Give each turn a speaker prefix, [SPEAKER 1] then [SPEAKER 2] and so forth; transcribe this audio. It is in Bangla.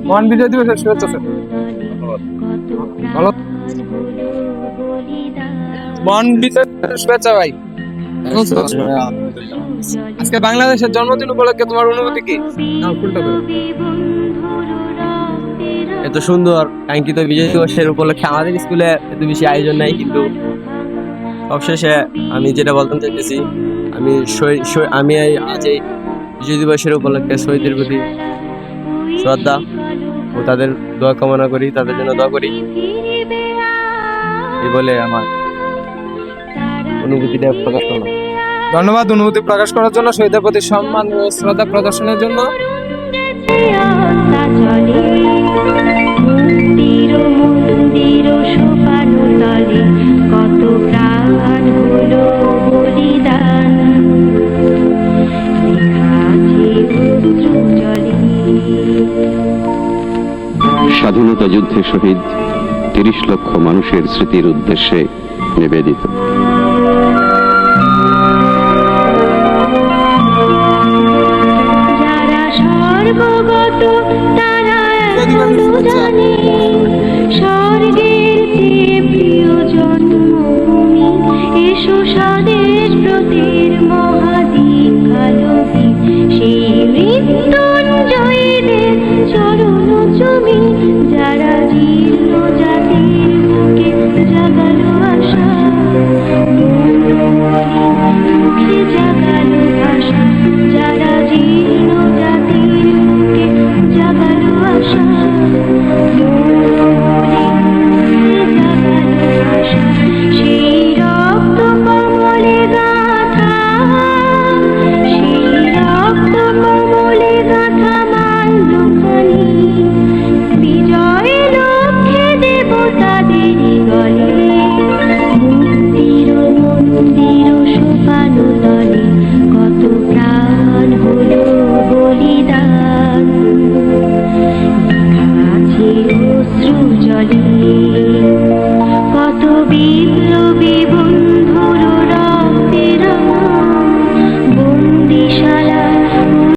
[SPEAKER 1] মহান বিজয় দিবসের শুভেচ্ছা স্যার। ভালো, মহান বিজয় দিবসের শুভেচ্ছা ভাই। আজকে বাংলাদেশের জন্মদিন উপলক্ষে তোমার অনুভূতি কি?
[SPEAKER 2] এত সুন্দর কাঙ্ক্ষিত বিজয় দিবসের উপলক্ষে আমাদের স্কুলে এত বেশি আয়োজন নাই, কিন্তু সবশেষে আমি যেটা বলতে চাইতেছি, আমি আজ এই বিজয় দিবসের উপলক্ষে শহীদদের প্রতি শ্রদ্ধা ও তাদের দোয়া কামনা করি, তাদের জন্য দোয়া করি। এই বলে আমার অনুভূতিটা প্রকাশ করলাম।
[SPEAKER 1] ধন্যবাদ অনুভূতি প্রকাশ করার জন্য, শহীদের প্রতি সম্মান ও শ্রদ্ধা প্রদর্শনের জন্য।
[SPEAKER 3] কত প্রাণ হলো বলিদান,
[SPEAKER 4] স্বাধীনতা যুদ্ধে শহীদ ৩০ লক্ষ মানুষের স্মৃতির উদ্দেশ্যে নিবেদিত।
[SPEAKER 3] যারা স্বর্গগত তারা জানে, স্বর্গের চেয়ে প্রিয় জন্মভূমি, এসো স্বদেশ ব্রতের